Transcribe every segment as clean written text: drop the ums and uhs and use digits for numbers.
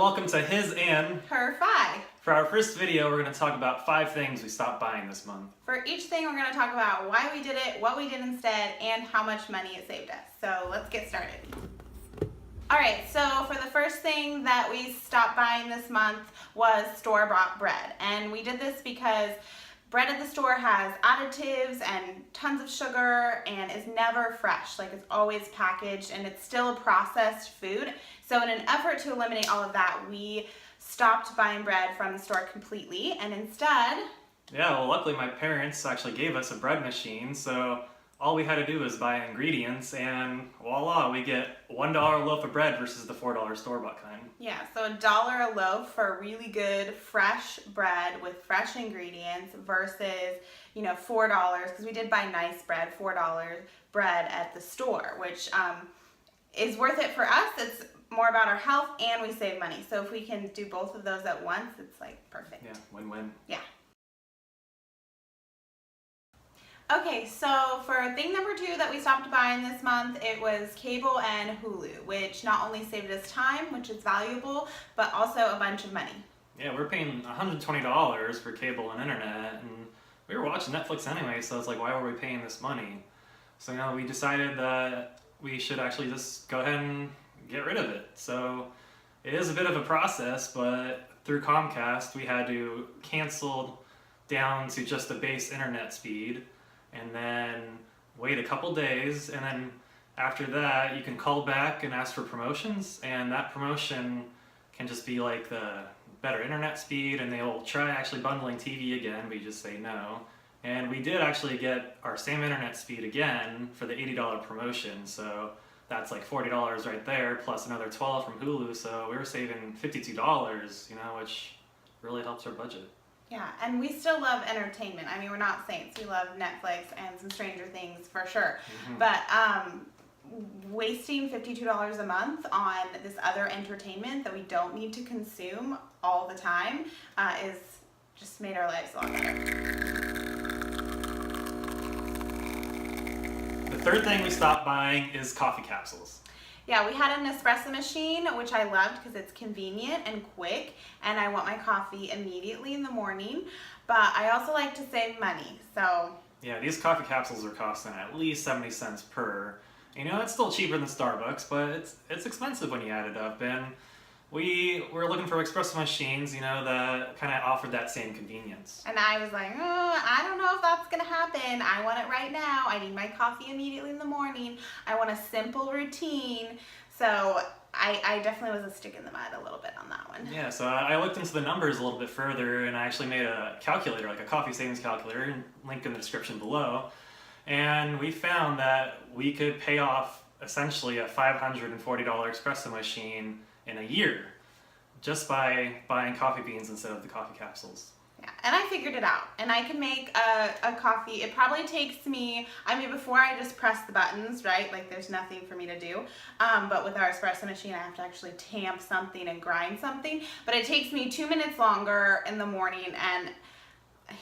welcome to His and Her Fi. For our first video, we're going to talk about 5 things we stopped buying this month. For each thing, we're going to talk about why we did it, what we did instead, and how much money it saved us. So let's get started. Alright, so for the first thing that we stopped buying this month was store-bought bread. And we did this because bread at the store has additives and tons of sugar and is never fresh. Like, it's always packaged and it's still a processed food. So in an effort to eliminate all of that, we stopped buying bread from the store completely and instead... Yeah, well, luckily my parents actually gave us a bread machine, so all we had to do was buy ingredients and voila, we get $1 a loaf of bread versus the $4 store-bought kind. Yeah, so $1 a loaf for really good fresh bread with fresh ingredients versus, $4, because we did buy nice bread, $4 bread at the store, which is worth it for us. It's more about our health and we save money. So if we can do both of those at once, it's like perfect. Yeah, win-win. Yeah. Okay, so for thing number 2 that we stopped buying this month, it was cable and Hulu, which not only saved us time, which is valuable, but also a bunch of money. Yeah, we're paying $120 for cable and internet, and we were watching Netflix anyway, so it's like, why were we paying this money? So, we decided that we should actually just go ahead and get rid of it. So it is a bit of a process, but through Comcast, we had to cancel down to just the base internet speed, and then wait a couple days, and then after that you can call back and ask for promotions, and that promotion can just be like the better internet speed, and they'll try actually bundling TV again, we just say no. And we did actually get our same internet speed again for the $80 promotion, so that's like $40 right there, plus another $12 from Hulu, so we were saving $52, which really helps our budget. Yeah, and we still love entertainment. I mean, we're not saints. We love Netflix and some Stranger Things for sure. Mm-hmm. But wasting $52 a month on this other entertainment that we don't need to consume all the time is just made our lives a lot better. The third thing we stopped buying is coffee capsules. Yeah, we had an espresso machine, which I loved because it's convenient and quick, and I want my coffee immediately in the morning, but I also like to save money, so... Yeah, these coffee capsules are costing at least 70 cents per. It's still cheaper than Starbucks, but it's expensive when you add it up, and we were looking for espresso machines, that kind of offered that same convenience. And I was like, I don't know if that's going to happen. I want it right now. I need my coffee immediately in the morning. I want a simple routine. So I definitely was a stick in the mud a little bit on that one. Yeah, so I looked into the numbers a little bit further, and I actually made a calculator, like a coffee savings calculator, link in the description below. And we found that we could pay off essentially a $540 espresso machine in a year just by buying coffee beans instead of the coffee capsules. Yeah, and I figured it out, and I can make a coffee. It probably takes me, before I just press the buttons, right, like there's nothing for me to do, but with our espresso machine I have to actually tamp something and grind something, but it takes me 2 minutes longer in the morning, and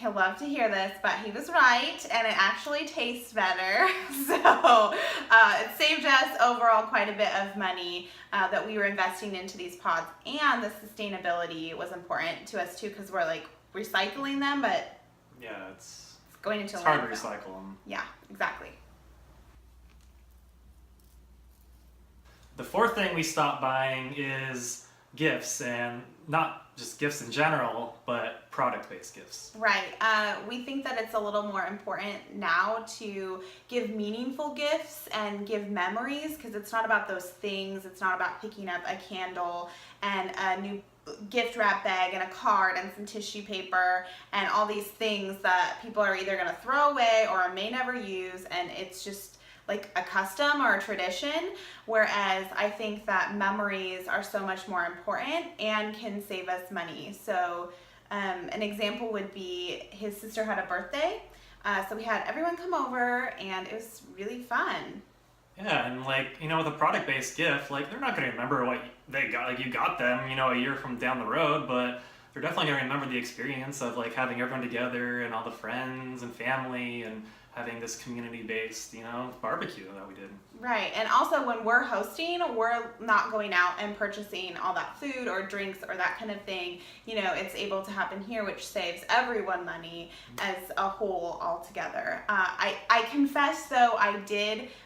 he'll love to hear this, but he was right, and it actually tastes better. So it saved us overall quite a bit of money that we were investing into these pods, and the sustainability was important to us too, because we're like recycling them, but yeah, it's going into hard to recycle them. Yeah, exactly. The fourth thing we stopped buying is gifts, and not just gifts in general, but product-based gifts. Right. We think that it's a little more important now to give meaningful gifts and give memories, because it's not about those things. It's not about picking up a candle and a new gift wrap bag and a card and some tissue paper and all these things that people are either going to throw away or may never use, and it's just like a custom or a tradition, whereas I think that memories are so much more important and can save us money. So an example would be his sister had a birthday, so we had everyone come over and it was really fun. Yeah, and with a product-based gift, they're not going to remember what they got, you got them, a year from down the road, but they're definitely going to remember the experience of having everyone together and all the friends and family and having this community-based, barbecue that we did. Right, and also when we're hosting, we're not going out and purchasing all that food or drinks or that kind of thing. It's able to happen here, which saves everyone money as a whole altogether. I confess, though,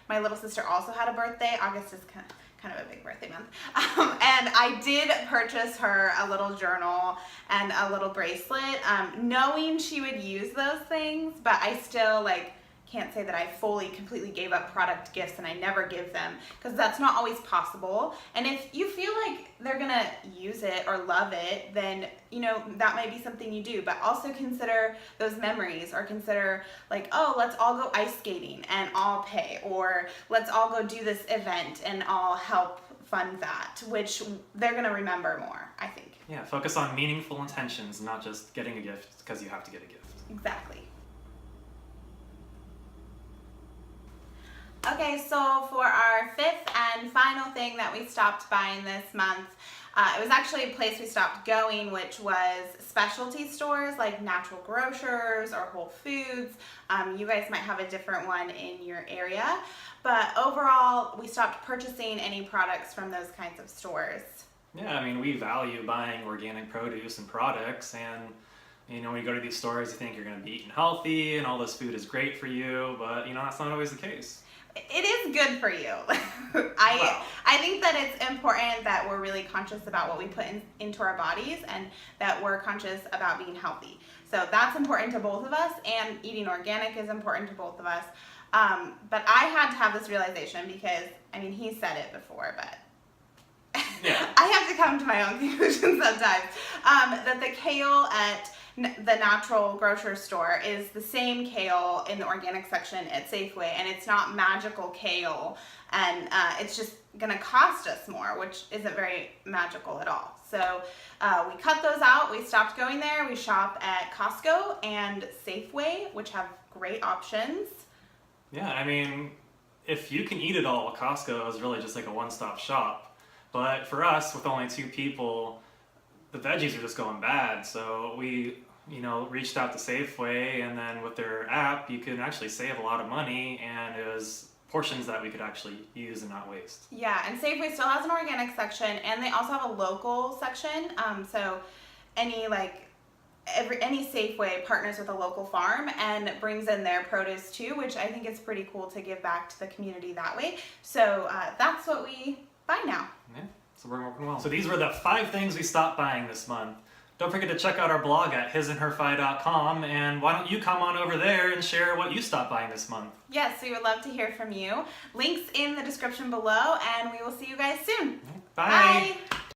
my little sister also had a birthday. August is kind of a big birthday month. And I did purchase her a little journal and a little bracelet, knowing she would use those things, but I still can't say that I completely gave up product gifts and I never give them, because that's not always possible. And if you feel like they're gonna use it or love it, then that might be something you do. But also consider those memories, or consider oh, let's all go ice skating and I'll pay, or let's all go do this event and I'll help fund that, which they're gonna remember more, I think. Yeah, focus on meaningful intentions, not just getting a gift because you have to get a gift. Exactly. Okay, so for our fifth and final thing that we stopped buying this month, it was actually a place we stopped going, which was specialty stores like Natural Grocers or Whole Foods. You guys might have a different one in your area, but overall, we stopped purchasing any products from those kinds of stores. Yeah, we value buying organic produce and products, and when you go to these stores, you think you're going to be eating healthy and all this food is great for you, but that's not always the case. It is good for you. I think that it's important that we're really conscious about what we put into our bodies, and that we're conscious about being healthy. So that's important to both of us, and eating organic is important to both of us. But I had to have this realization because, he said it before, but yeah. I have to come to my own conclusions sometimes. That the kale at the Natural Grocery Store is the same kale in the organic section at Safeway, and it's not magical kale, and it's just gonna cost us more, which isn't very magical at all. So we cut those out. We stopped going there. We shop at Costco and Safeway, which have great options. Yeah, if you can eat it all, Costco is really just like a one-stop shop. But for us, with only 2 people, the veggies are just going bad. So we, reached out to Safeway, and then with their app, you can actually save a lot of money, and it was portions that we could actually use and not waste. Yeah, and Safeway still has an organic section, and they also have a local section. So any Safeway partners with a local farm and brings in their produce too, which I think is pretty cool to give back to the community that way. So that's what we buy now. Yeah, so we're working well. So these were the 5 things we stopped buying this month. Don't forget to check out our blog at hisandherfi.com, and why don't you come on over there and share what you stopped buying this month? Yes, we would love to hear from you. Links in the description below, and we will see you guys soon. Bye. Bye.